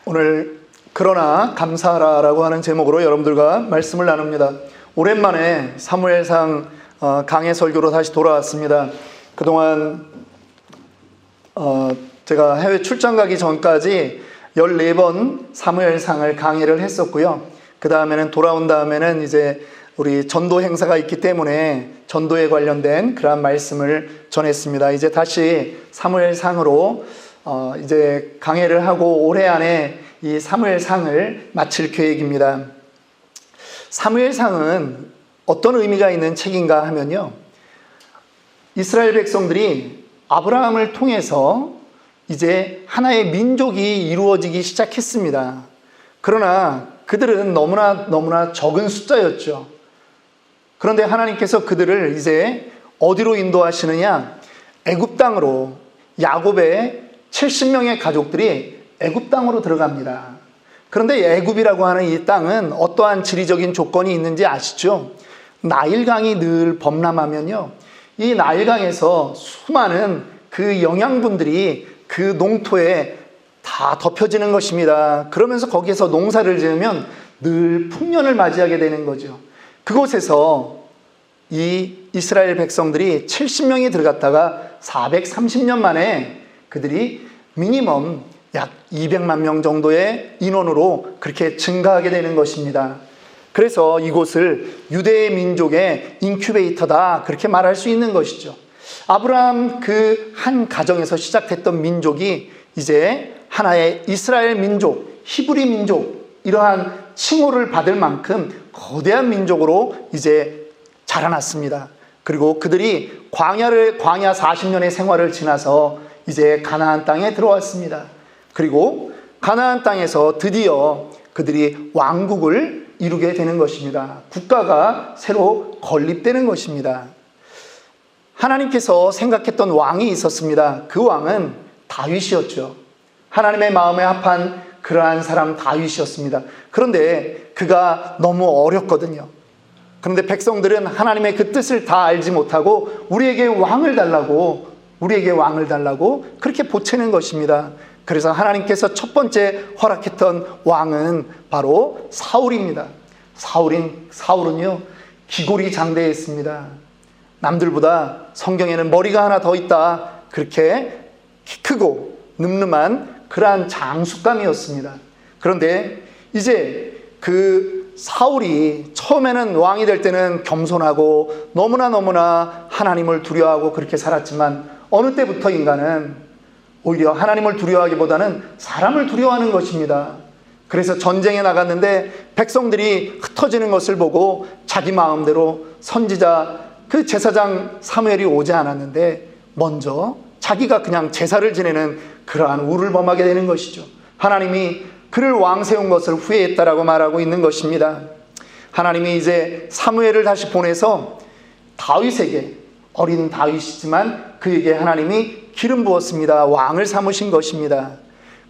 오늘 그러나 감사하라라고 하는 제목으로 여러분들과 말씀을 나눕니다. 오랜만에 사무엘상 강해 설교로 다시 돌아왔습니다. 그동안 제가 해외 출장 가기 전까지 14번 사무엘상을 강의를 했었고요. 그 다음에는 돌아온 다음에는 이제 우리 전도 행사가 있기 때문에 전도에 관련된 그러한 말씀을 전했습니다. 이제 다시 사무엘상으로 이제 강해를 하고 올해 안에 이 사무엘상을 마칠 계획입니다. 사무엘상은 어떤 의미가 있는 책인가 하면요, 이스라엘 백성들이 아브라함을 통해서 이제 하나의 민족이 이루어지기 시작했습니다. 그러나 그들은 너무나 적은 숫자였죠. 그런데 하나님께서 그들을 이제 어디로 인도하시느냐? 애굽 땅으로. 야곱의 70명의 가족들이 애굽 땅으로 들어갑니다. 그런데 애굽이라고 하는 이 땅은 어떠한 지리적인 조건이 있는지 아시죠? 나일강이 늘 범람하면요, 이 나일강에서 수많은 그 영양분들이 그 농토에 다 덮여지는 것입니다. 그러면서 거기에서 농사를 지으면 늘 풍년을 맞이하게 되는 거죠. 그곳에서 이 이스라엘 백성들이 70명이 들어갔다가 430년 만에 그들이 미니멈 약 200만 명 정도의 인원으로 그렇게 증가하게 되는 것입니다. 그래서 이곳을 유대의 민족의 인큐베이터다, 그렇게 말할 수 있는 것이죠. 아브라함 그 한 가정에서 시작됐던 민족이 이제 하나의 이스라엘 민족, 히브리 민족, 이러한 칭호를 받을 만큼 거대한 민족으로 이제 자라났습니다. 그리고 그들이 광야 40년의 생활을 지나서 이제 가나안 땅에 들어왔습니다. 그리고 가나안 땅에서 드디어 그들이 왕국을 이루게 되는 것입니다. 국가가 새로 건립되는 것입니다. 하나님께서 생각했던 왕이 있었습니다. 그 왕은 다윗이었죠. 하나님의 마음에 합한 그러한 사람 다윗이었습니다. 그런데 그가 너무 어렸거든요. 그런데 백성들은 하나님의 그 뜻을 다 알지 못하고 우리에게 왕을 달라고 그렇게 보채는 것입니다. 그래서 하나님께서 첫 번째 허락했던 왕은 바로 사울입니다. 사울은요, 기골이 장대했습니다. 남들보다 성경에는 머리가 하나 더 있다, 그렇게 키 크고 늠름한 그러한 장수감이었습니다. 그런데 이제 그 사울이 처음에는 왕이 될 때는 겸손하고 너무나 하나님을 두려워하고 그렇게 살았지만 어느 때부터 인간은 오히려 하나님을 두려워하기보다는 사람을 두려워하는 것입니다. 그래서 전쟁에 나갔는데 백성들이 흩어지는 것을 보고 자기 마음대로 선지자 그 제사장 사무엘이 오지 않았는데 먼저 자기가 그냥 제사를 지내는 그러한 우를 범하게 되는 것이죠. 하나님이 그를 왕 세운 것을 후회했다라고 말하고 있는 것입니다. 하나님이 이제 사무엘을 다시 보내서 다윗에게, 어린 다윗이지만 그에게 하나님이 기름 부었습니다. 왕을 삼으신 것입니다.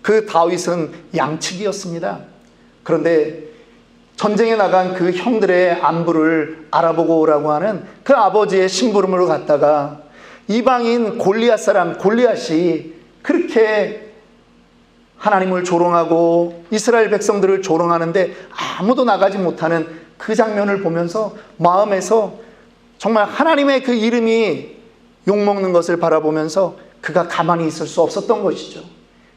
그 다윗은 양측이었습니다. 그런데 전쟁에 나간 그 형들의 안부를 알아보고 오라고 하는 그 아버지의 심부름으로 갔다가 이방인 골리앗 사람 골리앗이 그렇게 하나님을 조롱하고 이스라엘 백성들을 조롱하는데 아무도 나가지 못하는 그 장면을 보면서 마음에서 정말 하나님의 그 이름이 욕먹는 것을 바라보면서 그가 가만히 있을 수 없었던 것이죠.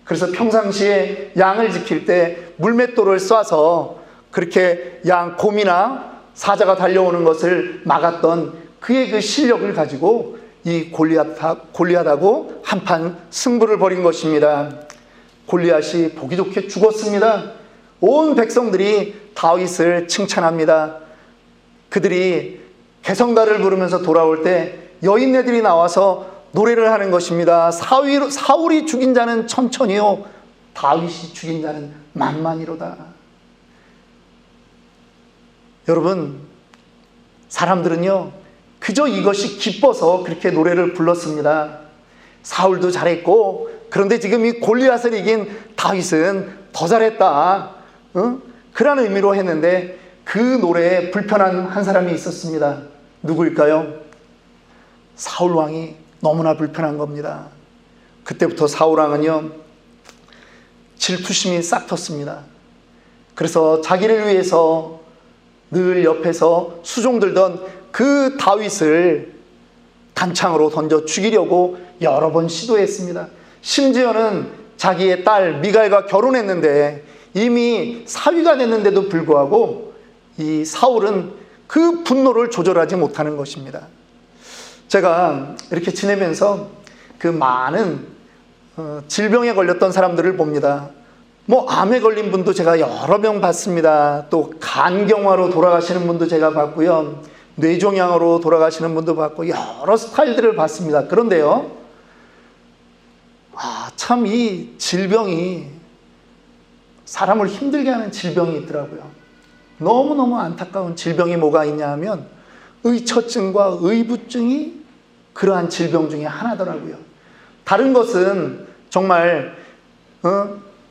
그래서 평상시에 양을 지킬 때 물맷돌을 쏴서 그렇게 양 곰이나 사자가 달려오는 것을 막았던 그의 그 실력을 가지고 이 골리앗하고 한판 승부를 벌인 것입니다. 골리앗이 보기 좋게 죽었습니다. 온 백성들이 다윗을 칭찬합니다. 그들이 개성가를 부르면서 돌아올 때 여인네들이 나와서 노래를 하는 것입니다. 사울이 죽인 자는 천천히요, 다윗이 죽인 자는 만만이로다. 여러분, 사람들은요 그저 이것이 기뻐서 그렇게 노래를 불렀습니다. 사울도 잘했고, 그런데 지금 이 골리앗을 이긴 다윗은 더 잘했다, 그런 의미로 했는데 그 노래에 불편한 한 사람이 있었습니다. 누구일까요? 사울 왕이 너무나 불편한 겁니다. 그때부터 사울 왕은요 질투심이 싹 텄습니다. 그래서 자기를 위해서 늘 옆에서 수종 들던 그 다윗을 단창으로 던져 죽이려고 여러 번 시도했습니다. 심지어는 자기의 딸 미갈과 결혼했는데 이미 사위가 됐는데도 불구하고 이 사울은 그 분노를 조절하지 못하는 것입니다. 제가 이렇게 지내면서 그 많은 질병에 걸렸던 사람들을 봅니다. 암에 걸린 분도 제가 여러 명 봤습니다. 또 간경화로 돌아가시는 분도 제가 봤고요. 뇌종양으로 돌아가시는 분도 봤고 여러 스타일들을 봤습니다. 그런데요, 참 이 질병이 사람을 힘들게 하는 질병이 있더라고요. 너무너무 안타까운 질병이 뭐가 있냐 하면 의처증과 의부증이 그러한 질병 중에 하나더라고요. 다른 것은 정말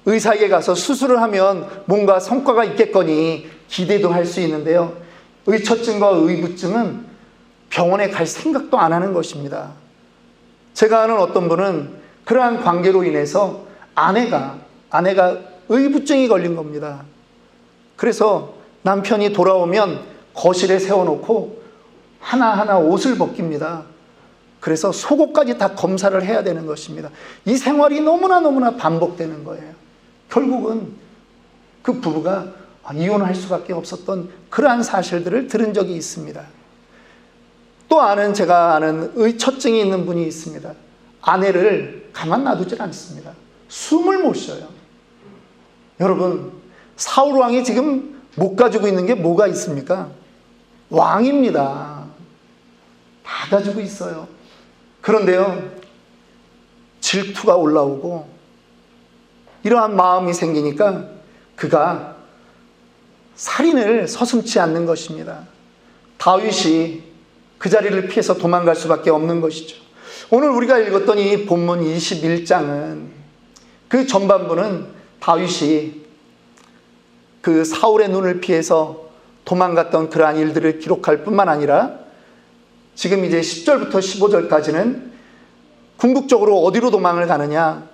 의사에게 가서 수술을 하면 뭔가 성과가 있겠거니 기대도 할 수 있는데요, 의처증과 의부증은 병원에 갈 생각도 안 하는 것입니다. 제가 아는 어떤 분은 그러한 관계로 인해서 아내가 의부증이 걸린 겁니다. 그래서 남편이 돌아오면 거실에 세워놓고 하나하나 옷을 벗깁니다. 그래서 속옷까지 다 검사를 해야 되는 것입니다. 이 생활이 너무나 반복되는 거예요. 결국은 그 부부가 이혼할 수밖에 없었던 그러한 사실들을 들은 적이 있습니다. 또 제가 아는 의처증이 있는 분이 있습니다. 아내를 가만 놔두질 않습니다. 숨을 못 쉬어요. 여러분, 사울 왕이 지금 못 가지고 있는 게 뭐가 있습니까? 왕입니다. 다 가지고 있어요. 그런데요, 질투가 올라오고 이러한 마음이 생기니까 그가 살인을 서슴지 않는 것입니다. 다윗이 그 자리를 피해서 도망갈 수밖에 없는 것이죠. 오늘 우리가 읽었던 이 본문 21장은 그 전반부는 다윗이 그 사울의 눈을 피해서 도망갔던 그러한 일들을 기록할 뿐만 아니라 지금 이제 10절부터 15절까지는 궁극적으로 어디로 도망을 가느냐,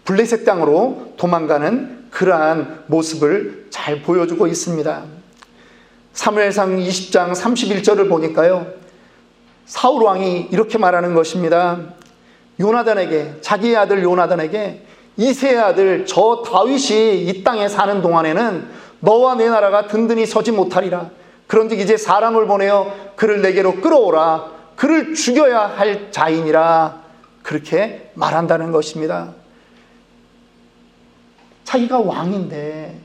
블레셋 땅으로 도망가는 그러한 모습을 잘 보여주고 있습니다. 사무엘상 20장 31절을 보니까요, 사울 왕이 이렇게 말하는 것입니다. 요나단에게, 자기의 아들 요나단에게, 이새의 아들 저 다윗이 이 땅에 사는 동안에는 너와 내 나라가 든든히 서지 못하리라. 그런즉 이제 사람을 보내어 그를 내게로 끌어오라. 그를 죽여야 할 자이니라. 그렇게 말한다는 것입니다. 자기가 왕인데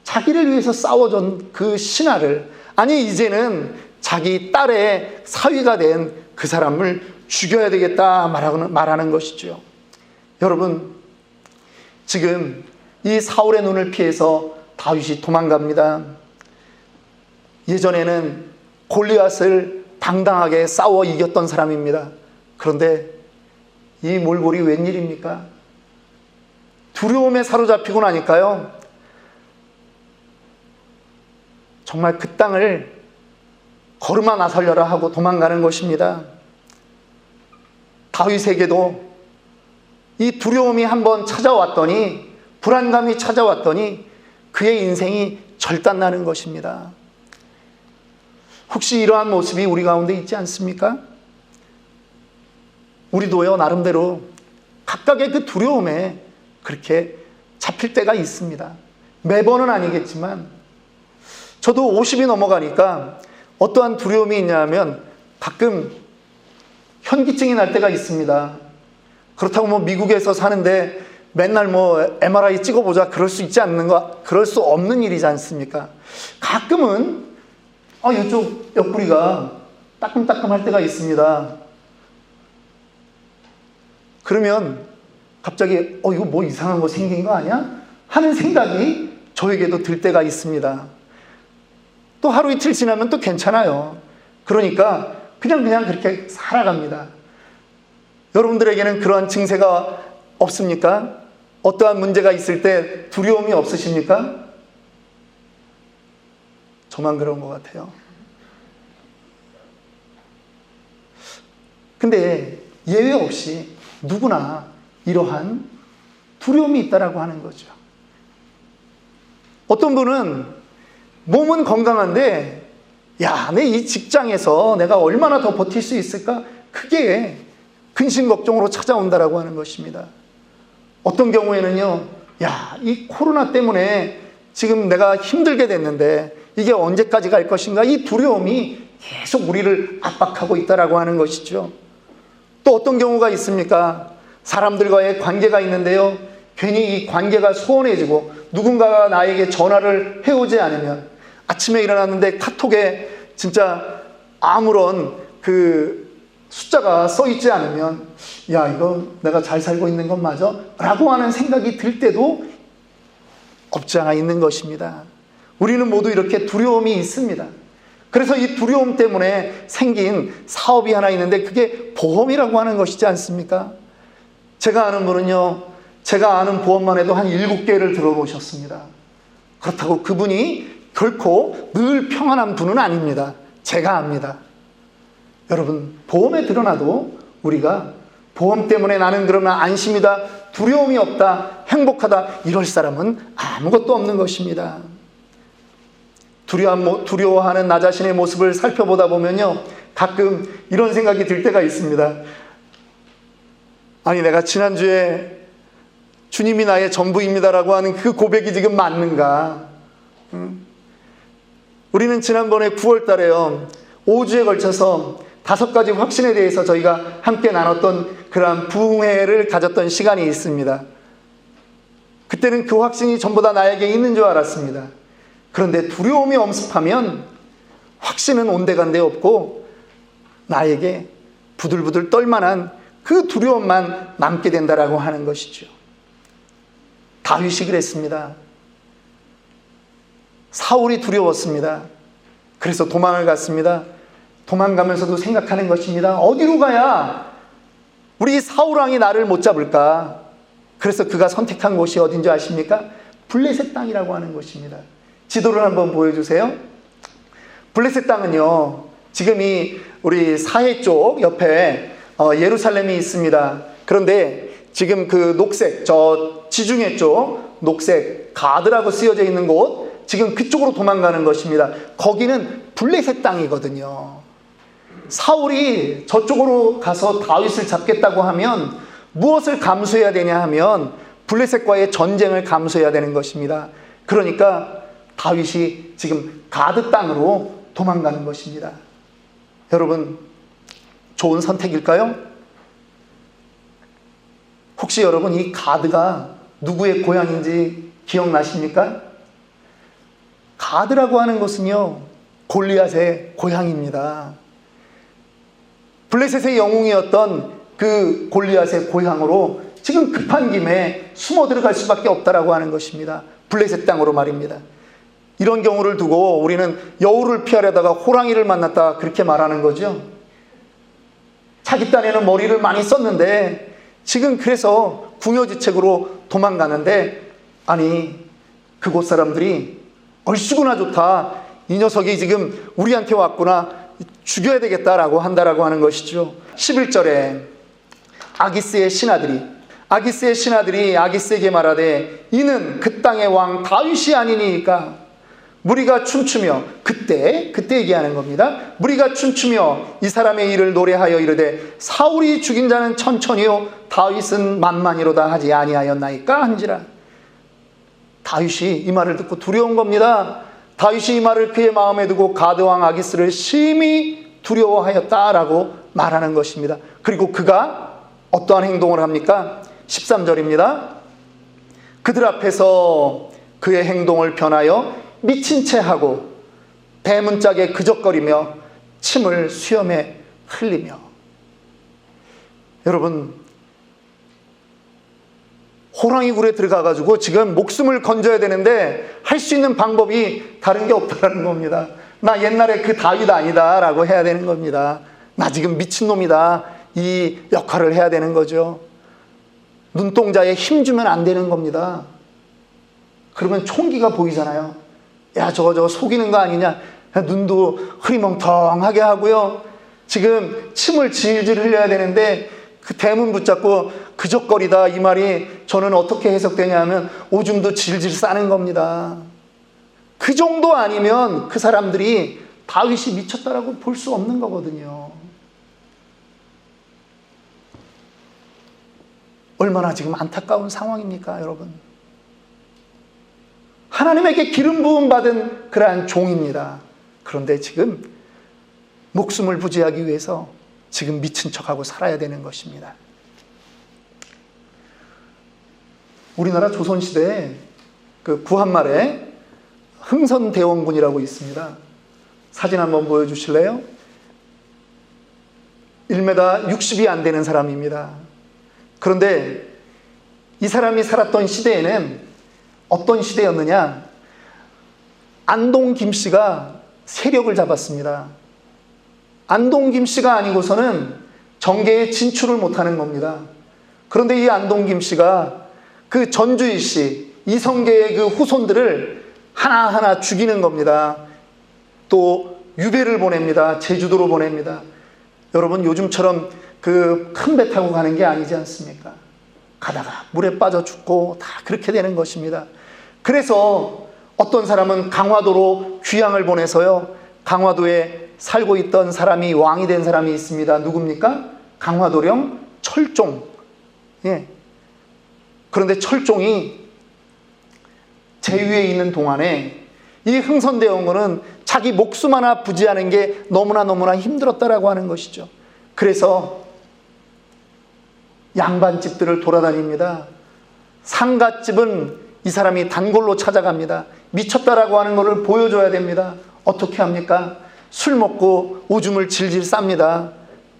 자기를 위해서 싸워준 그 신하를, 아니 이제는 자기 딸의 사위가 된 그 사람을 죽여야 되겠다 말하는 것이죠. 여러분, 지금 이 사울의 눈을 피해서 다윗이 도망갑니다. 예전에는 골리앗을 당당하게 싸워 이겼던 사람입니다. 그런데 이 몰골이 웬일입니까? 두려움에 사로잡히고 나니까요, 정말 그 땅을 걸음아 나서려라 하고 도망가는 것입니다. 다윗에게도 이 두려움이 한번 찾아왔더니, 불안감이 찾아왔더니 그의 인생이 절단나는 것입니다. 혹시 이러한 모습이 우리 가운데 있지 않습니까? 우리도요, 나름대로 각각의 그 두려움에 그렇게 잡힐 때가 있습니다. 매번은 아니겠지만 저도 50이 넘어가니까 어떠한 두려움이 있냐면 가끔 현기증이 날 때가 있습니다. 그렇다고 미국에서 사는데 맨날 MRI 찍어보자 그럴 수 있지 않는가? 그럴 수 없는 일이지 않습니까? 가끔은 이쪽 옆구리가 따끔따끔할 때가 있습니다. 그러면 갑자기 이거 뭐 이상한 거 생긴 거 아니야? 하는 생각이 저에게도 들 때가 있습니다. 또 하루 이틀 지나면 또 괜찮아요. 그러니까 그냥 그렇게 살아갑니다. 여러분들에게는 그러한 증세가 없습니까? 어떠한 문제가 있을 때 두려움이 없으십니까? 저만 그런 것 같아요. 근데 예외 없이 누구나 이러한 두려움이 있다라고 하는 거죠. 어떤 분은 몸은 건강한데 야, 내 이 직장에서 내가 얼마나 더 버틸 수 있을까? 그게 근심 걱정으로 찾아온다라고 하는 것입니다. 어떤 경우에는요, 야, 이 코로나 때문에 지금 내가 힘들게 됐는데 이게 언제까지 갈 것인가? 이 두려움이 계속 우리를 압박하고 있다라고 하는 것이죠. 또 어떤 경우가 있습니까? 사람들과의 관계가 있는데요, 괜히 이 관계가 소원해지고 누군가가 나에게 전화를 해오지 않으면, 아침에 일어났는데 카톡에 진짜 아무런 그 숫자가 써 있지 않으면 야, 이거 내가 잘 살고 있는 건 맞아? 라고 하는 생각이 들 때도 없지 않아 있는 것입니다. 우리는 모두 이렇게 두려움이 있습니다. 그래서 이 두려움 때문에 생긴 사업이 하나 있는데 그게 보험이라고 하는 것이지 않습니까? 제가 아는 분은요, 제가 아는 보험만 해도 한 7개를 들어놓으셨습니다. 그렇다고 그분이 결코 늘 평안한 분은 아닙니다. 제가 압니다. 여러분, 보험에 들어놔도 우리가 보험 때문에 나는 그러면 안심이다, 두려움이 없다, 행복하다, 이럴 사람은 아무것도 없는 것입니다. 두려워하는 나 자신의 모습을 살펴보다 보면요, 가끔 이런 생각이 들 때가 있습니다. 아니, 내가 지난주에 주님이 나의 전부입니다라고 하는 그 고백이 지금 맞는가? 우리는 지난번에 9월 달에요, 5주에 걸쳐서 5가지 확신에 대해서 저희가 함께 나눴던 그러한 부흥회를 가졌던 시간이 있습니다. 그때는 그 확신이 전부 다 나에게 있는 줄 알았습니다. 그런데 두려움이 엄습하면 확신은 온데간데 없고 나에게 부들부들 떨만한 그 두려움만 남게 된다라고 하는 것이죠. 다윗이 그랬습니다. 사울이 두려웠습니다. 그래서 도망을 갔습니다. 도망가면서도 생각하는 것입니다. 어디로 가야 우리 사울왕이 나를 못 잡을까? 그래서 그가 선택한 곳이 어딘지 아십니까? 블레셋 땅이라고 하는 곳입니다. 지도를 한번 보여주세요. 블레셋 땅은요, 지금이 우리 사해 쪽 옆에 예루살렘이 있습니다. 그런데 지금 그 녹색, 저 지중해 쪽 녹색 가드라고 쓰여져 있는 곳, 지금 그쪽으로 도망가는 것입니다. 거기는 블레셋 땅이거든요. 사울이 저쪽으로 가서 다윗을 잡겠다고 하면 무엇을 감수해야 되냐 하면 블레셋과의 전쟁을 감수해야 되는 것입니다. 그러니까 다윗이 지금 가드 땅으로 도망가는 것입니다. 여러분, 좋은 선택일까요? 혹시 여러분 이 가드가 누구의 고향인지 기억나십니까? 가드라고 하는 것은요, 골리앗의 고향입니다. 블레셋의 영웅이었던 그 골리앗의 고향으로 지금 급한 김에 숨어 들어갈 수밖에 없다라고 하는 것입니다. 블레셋 땅으로 말입니다. 이런 경우를 두고 우리는 여우를 피하려다가 호랑이를 만났다, 그렇게 말하는 거죠. 자기 딴에는 머리를 많이 썼는데 지금 그래서 궁여지책으로 도망가는데, 아니, 그곳 사람들이 얼씨구나 좋다, 이 녀석이 지금 우리한테 왔구나, 죽여야 되겠다라고 한다라고 하는 것이죠. 11절에 아기스의 신하들이 아기스에게 말하되 이는 그 땅의 왕 다윗이 아니니까 무리가 춤추며, 그때 얘기하는 겁니다. 무리가 춤추며 이 사람의 일을 노래하여 이르되 사울이 죽인 자는 천천히요 다윗은 만만이로다 하지 아니하였나이까 한지라. 다윗이 이 말을 듣고 두려운 겁니다. 다윗이 이 말을 그의 마음에 두고 가드왕 아기스를 심히 두려워하였다라고 말하는 것입니다. 그리고 그가 어떠한 행동을 합니까? 13절입니다. 그들 앞에서 그의 행동을 변하여 미친 채 하고 대문짝에 그적거리며 침을 수염에 흘리며. 여러분, 호랑이 굴에 들어가가지고 지금 목숨을 건져야 되는데 할 수 있는 방법이 다른 게 없다는 겁니다. 나 옛날에 그 다윗 아니다 라고 해야 되는 겁니다. 나 지금 미친놈이다, 이 역할을 해야 되는 거죠. 눈동자에 힘 주면 안 되는 겁니다. 그러면 총기가 보이잖아요. 야, 저거 속이는 거 아니냐. 눈도 흐리멍텅하게 하고요, 지금 침을 질질 흘려야 되는데 그 대문 붙잡고 그적거리다, 이 말이 저는 어떻게 해석되냐 하면 오줌도 질질 싸는 겁니다. 그 정도 아니면 그 사람들이 다윗이 미쳤다라고 볼 수 없는 거거든요. 얼마나 지금 안타까운 상황입니까, 여러분? 하나님에게 기름 부음 받은 그러한 종입니다. 그런데 지금 목숨을 부지하기 위해서 지금 미친 척하고 살아야 되는 것입니다. 우리나라 조선시대에 그 구한말에 흥선대원군이라고 있습니다. 사진 한번 보여주실래요? 1m 60이 안 되는 사람입니다. 그런데 이 사람이 살았던 시대에는 어떤 시대였느냐? 안동 김씨가 세력을 잡았습니다. 안동 김씨가 아니고서는 정계에 진출을 못하는 겁니다. 그런데 이 안동 김씨가 그 전주일 씨, 이성계의 그 후손들을 하나하나 죽이는 겁니다. 또 유배를 보냅니다. 제주도로 보냅니다. 여러분, 요즘처럼 그 큰 배 타고 가는 게 아니지 않습니까? 가다가 물에 빠져 죽고 다 그렇게 되는 것입니다. 그래서 어떤 사람은 강화도로 귀양을 보내서요, 강화도에 살고 있던 사람이 왕이 된 사람이 있습니다. 누굽니까? 강화도령 철종. 예. 그런데 철종이 제위에 있는 동안에 이 흥선대원군은 자기 목숨 하나 부지하는 게 너무나 힘들었다라고 하는 것이죠. 그래서 양반집들을 돌아다닙니다. 상갓집은 이 사람이 단골로 찾아갑니다. 미쳤다라고 하는 것을 보여줘야 됩니다. 어떻게 합니까? 술 먹고 오줌을 질질 쌉니다.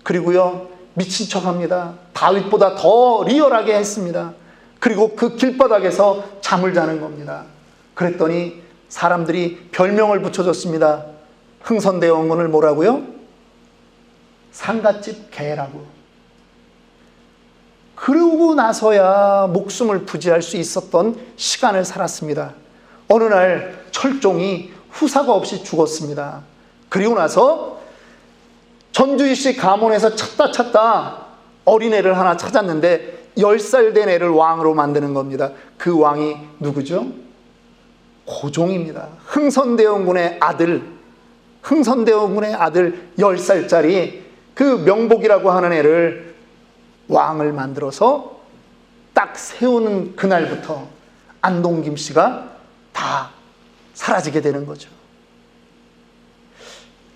그리고요, 미친 척합니다. 다윗보다 더 리얼하게 했습니다. 그리고 그 길바닥에서 잠을 자는 겁니다. 그랬더니 사람들이 별명을 붙여줬습니다. 흥선대원군을 뭐라고요? 상갓집 개라고. 그러고 나서야 목숨을 부지할 수 있었던 시간을 살았습니다. 어느 날 철종이 후사가 없이 죽었습니다. 그리고 나서 전주시 가문에서 찾다 어린애를 하나 찾았는데 10살 된 애를 왕으로 만드는 겁니다. 그 왕이 누구죠? 고종입니다. 흥선대원군의 아들 10살짜리 그 명복이라고 하는 애를 왕을 만들어서 딱 세우는 그날부터 안동 김씨가 다 사라지게 되는 거죠.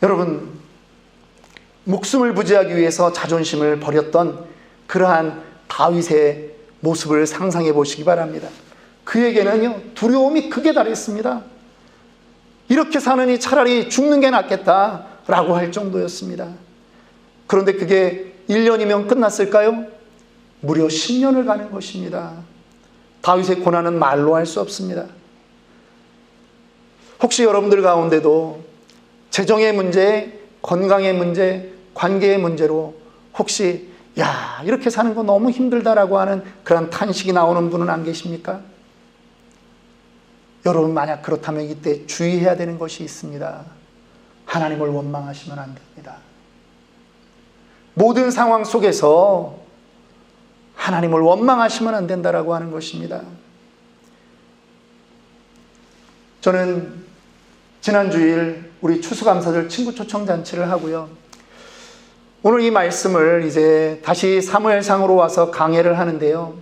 여러분, 목숨을 부지하기 위해서 자존심을 버렸던 그러한 다윗의 모습을 상상해 보시기 바랍니다. 그에게는요, 두려움이 극에 달했습니다. 이렇게 사느니 차라리 죽는 게 낫겠다라고 할 정도였습니다. 그런데 그게 1년이면 끝났을까요? 무려 10년을 가는 것입니다. 다윗의 고난은 말로 할 수 없습니다. 혹시 여러분들 가운데도 재정의 문제, 건강의 문제, 관계의 문제로 혹시 이렇게 사는 거 너무 힘들다라고 하는 그런 탄식이 나오는 분은 안 계십니까? 여러분, 만약 그렇다면 이때 주의해야 되는 것이 있습니다. 하나님을 원망하시면 안 됩니다. 모든 상황 속에서 하나님을 원망하시면 안 된다라고 하는 것입니다. 저는 지난 주일 우리 추수감사절 친구 초청 잔치를 하고요, 오늘 이 말씀을 이제 다시 사무엘상으로 와서 강해를 하는데요,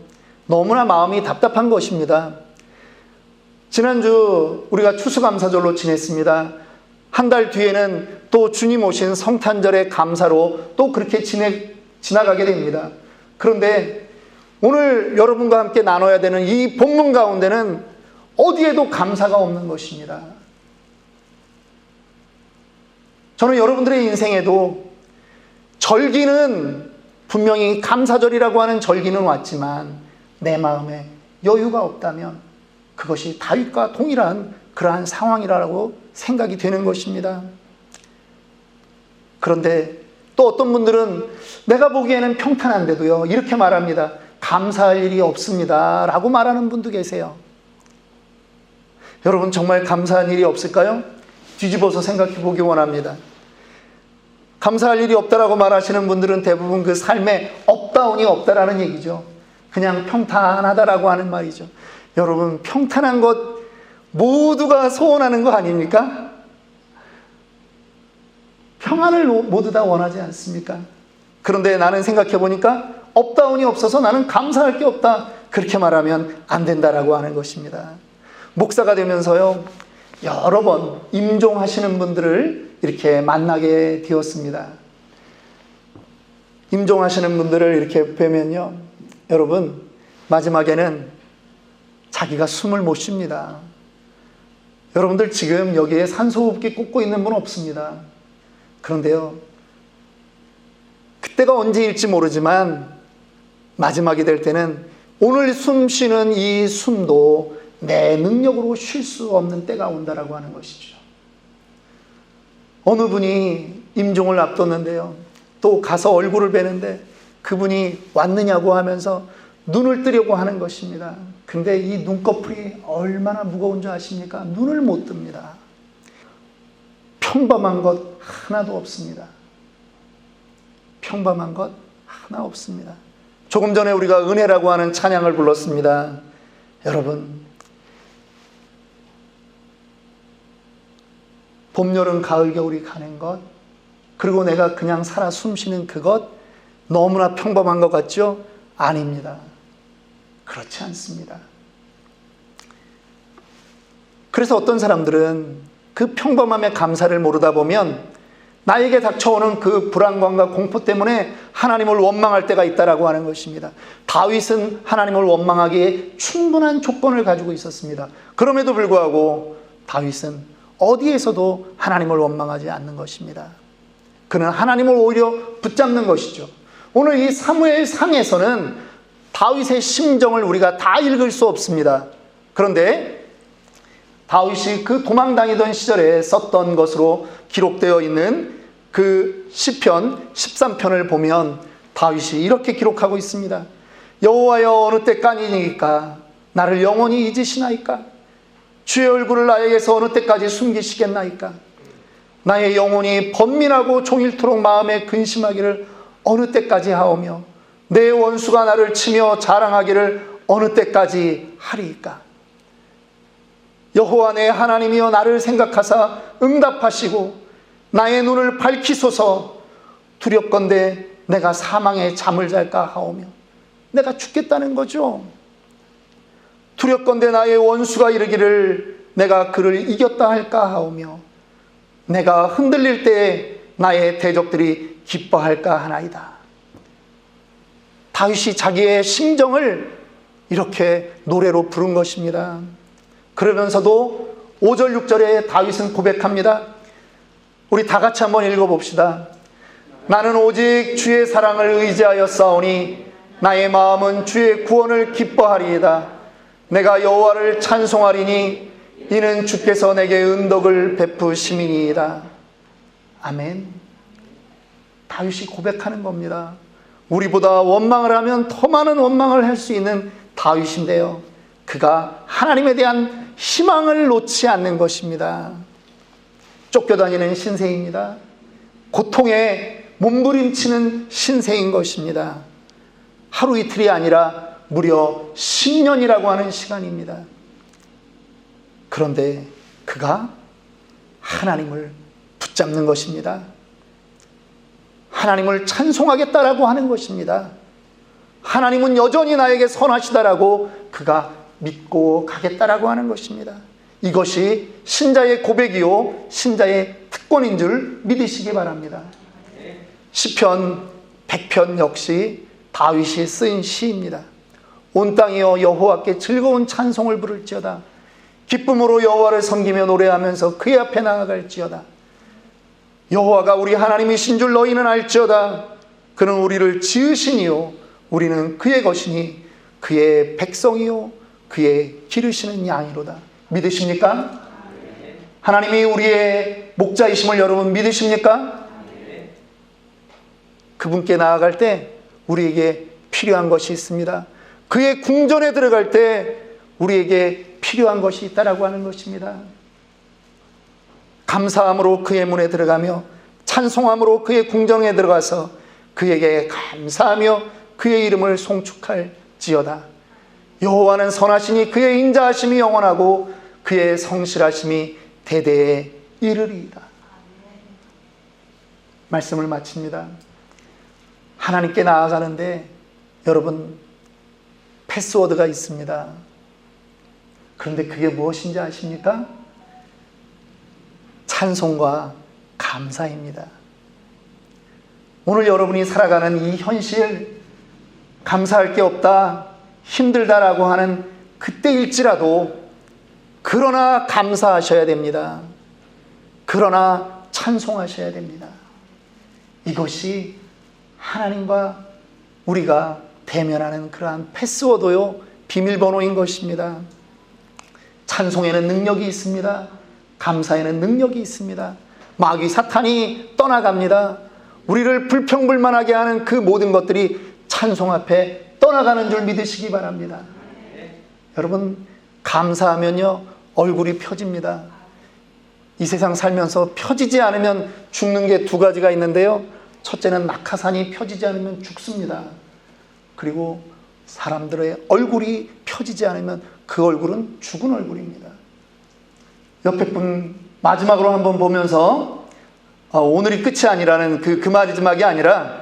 너무나 마음이 답답한 것입니다. 지난주 우리가 추수감사절로 지냈습니다. 한 달 뒤에는 또 주님 오신 성탄절의 감사로 또 그렇게 지나가게 됩니다. 그런데 오늘 여러분과 함께 나눠야 되는 이 본문 가운데는 어디에도 감사가 없는 것입니다. 저는 여러분들의 인생에도 절기는 분명히 감사절이라고 하는 절기는 왔지만 내 마음에 여유가 없다면 그것이 다윗과 동일한 그러한 상황이라고 생각이 되는 것입니다. 그런데 또 어떤 분들은 내가 보기에는 평탄한데도요, 이렇게 말합니다. 감사할 일이 없습니다 라고 말하는 분도 계세요. 여러분, 정말 감사한 일이 없을까요? 뒤집어서 생각해 보기 원합니다. 감사할 일이 없다라고 말하시는 분들은 대부분 그 삶에 업다운이 없다라는 얘기죠. 그냥 평탄하다라고 하는 말이죠. 여러분, 평탄한 것 모두가 소원하는 거 아닙니까? 평안을 모두 다 원하지 않습니까? 그런데 나는 생각해 보니까 업다운이 없어서 나는 감사할 게 없다. 그렇게 말하면 안 된다라고 하는 것입니다. 목사가 되면서요, 여러 번 임종하시는 분들을 이렇게 만나게 되었습니다. 임종하시는 분들을 이렇게 뵈면요, 여러분, 마지막에는 자기가 숨을 못 쉽니다. 여러분들 지금 여기에 산소호흡기 꽂고 있는 분 없습니다. 그런데요, 그때가 언제일지 모르지만 마지막이 될 때는 오늘 숨 쉬는 이 숨도 내 능력으로 쉴 수 없는 때가 온다라고 하는 것이죠. 어느 분이 임종을 앞뒀는데요, 또 가서 얼굴을 뵈는데 그분이 왔느냐고 하면서 눈을 뜨려고 하는 것입니다. 근데 이 눈꺼풀이 얼마나 무거운 줄 아십니까? 눈을 못 뜹니다. 평범한 것 하나도 없습니다. 평범한 것 하나 없습니다. 조금 전에 우리가 은혜라고 하는 찬양을 불렀습니다. 여러분, 봄, 여름, 가을, 겨울이 가는 것, 그리고 내가 그냥 살아 숨쉬는 그것, 너무나 평범한 것 같죠? 아닙니다. 그렇지 않습니다. 그래서 어떤 사람들은 그 평범함의 감사를 모르다 보면 나에게 닥쳐오는 그 불안감과 공포 때문에 하나님을 원망할 때가 있다라고 하는 것입니다. 다윗은 하나님을 원망하기에 충분한 조건을 가지고 있었습니다. 그럼에도 불구하고 다윗은 어디에서도 하나님을 원망하지 않는 것입니다. 그는 하나님을 오히려 붙잡는 것이죠. 오늘 이 사무엘상에서는 다윗의 심정을 우리가 다 읽을 수 없습니다. 그런데 다윗이 그 도망다니던 시절에 썼던 것으로 기록되어 있는 그 시편 13편을 보면 다윗이 이렇게 기록하고 있습니다. 여호와여, 어느 때까지니까 나를 영원히 잊으시나이까? 주의 얼굴을 나에게서 어느 때까지 숨기시겠나이까? 나의 영혼이 번민하고 종일토록 마음에 근심하기를 어느 때까지 하오며 내 원수가 나를 치며 자랑하기를 어느 때까지 하리이까? 여호와 내 하나님이여, 나를 생각하사 응답하시고 나의 눈을 밝히소서. 두렵건대 내가 사망의 잠을 잘까 하오며, 내가 죽겠다는 거죠. 두렵건대 나의 원수가 이르기를 내가 그를 이겼다 할까 하오며, 내가 흔들릴 때에 나의 대적들이 기뻐할까 하나이다. 다윗이 자기의 심정을 이렇게 노래로 부른 것입니다. 그러면서도 5절 6절에 다윗은 고백합니다. 우리 다 같이 한번 읽어봅시다. 나는 오직 주의 사랑을 의지하여 싸우니 나의 마음은 주의 구원을 기뻐하리이다. 내가 여호와를 찬송하리니 이는 주께서 내게 은덕을 베푸심이니이다. 아멘. 다윗이 고백하는 겁니다. 우리보다 원망을 하면 더 많은 원망을 할 수 있는 다윗인데요, 그가 하나님에 대한 희망을 놓지 않는 것입니다. 쫓겨다니는 신세입니다. 고통에 몸부림치는 신세인 것입니다. 하루 이틀이 아니라 무려 10년이라고 하는 시간입니다. 그런데 그가 하나님을 붙잡는 것입니다. 하나님을 찬송하겠다라고 하는 것입니다. 하나님은 여전히 나에게 선하시다라고 그가 믿고 가겠다라고 하는 것입니다. 이것이 신자의 고백이요 신자의 특권인 줄 믿으시기 바랍니다. 시편 100편 역시 다윗이 쓴 시입니다. 온 땅이여 여호와께 즐거운 찬송을 부를지어다. 기쁨으로 여호와를 섬기며 노래하면서 그의 앞에 나아갈지어다. 여호와가 우리 하나님이신 줄 너희는 알지어다. 그는 우리를 지으시니요 우리는 그의 것이니 그의 백성이요 그의 기르시는 양이로다. 믿으십니까? 하나님이 우리의 목자이심을 여러분 믿으십니까? 그분께 나아갈 때 우리에게 필요한 것이 있습니다. 그의 궁전에 들어갈 때 우리에게 필요한 것이 있다라고 하는 것입니다. 감사함으로 그의 문에 들어가며 찬송함으로 그의 궁전에 들어가서 그에게 감사하며 그의 이름을 송축할지어다. 여호와는 선하시니 그의 인자하심이 영원하고 그의 성실하심이 대대에 이르리이다. 말씀을 마칩니다. 하나님께 나아가는데 여러분 패스워드가 있습니다. 그런데 그게 무엇인지 아십니까? 찬송과 감사입니다. 오늘 여러분이 살아가는 이 현실, 감사할 게 없다, 힘들다라고 하는 그때일지라도 그러나 감사하셔야 됩니다. 그러나 찬송하셔야 됩니다. 이것이 하나님과 우리가 대면하는 그러한 패스워드요, 비밀번호인 것입니다. 찬송에는 능력이 있습니다. 감사에는 능력이 있습니다. 마귀 사탄이 떠나갑니다. 우리를 불평불만하게 하는 그 모든 것들이 찬송 앞에 떠나가는 줄 믿으시기 바랍니다. 여러분, 감사하면요 얼굴이 펴집니다. 이 세상 살면서 펴지지 않으면 죽는 게 두 가지가 있는데요, 첫째는 낙하산이 펴지지 않으면 죽습니다. 그리고 사람들의 얼굴이 펴지지 않으면 그 얼굴은 죽은 얼굴입니다. 옆에 분 마지막으로 한번 보면서 오늘이 끝이 아니라는 그 마지막이 아니라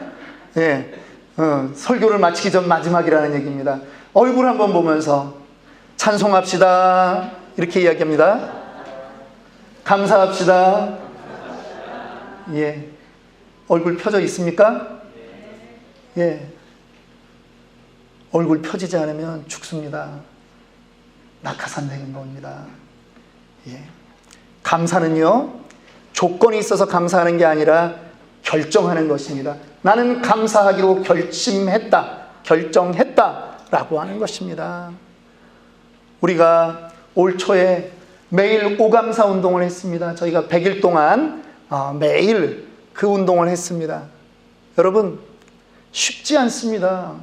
설교를 마치기 전 마지막이라는 얘기입니다. 얼굴 한번 보면서 찬송합시다 이렇게 이야기합니다. 감사합시다. 예, 얼굴 펴져 있습니까? 예, 얼굴 펴지지 않으면 죽습니다. 낙하산 되는 겁니다. 예. 감사는요 조건이 있어서 감사하는 게 아니라 결정하는 것입니다. 나는 감사하기로 결정했다라고 하는 것입니다. 우리가 올 초에 매일 오감사 운동을 했습니다. 저희가 100일 동안 매일 그 운동을 했습니다. 여러분, 쉽지 않습니다.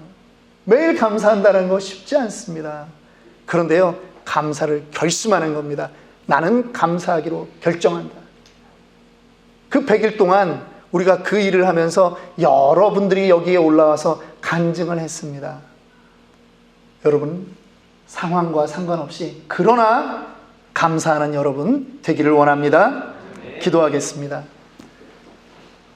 매일 감사한다는 거 쉽지 않습니다. 그런데요, 감사를 결심하는 겁니다. 나는 감사하기로 결정한다. 그 100일 동안 우리가 그 일을 하면서 여러분들이 여기에 올라와서 간증을 했습니다. 여러분, 상황과 상관없이 그러나 감사하는 여러분 되기를 원합니다. 기도하겠습니다.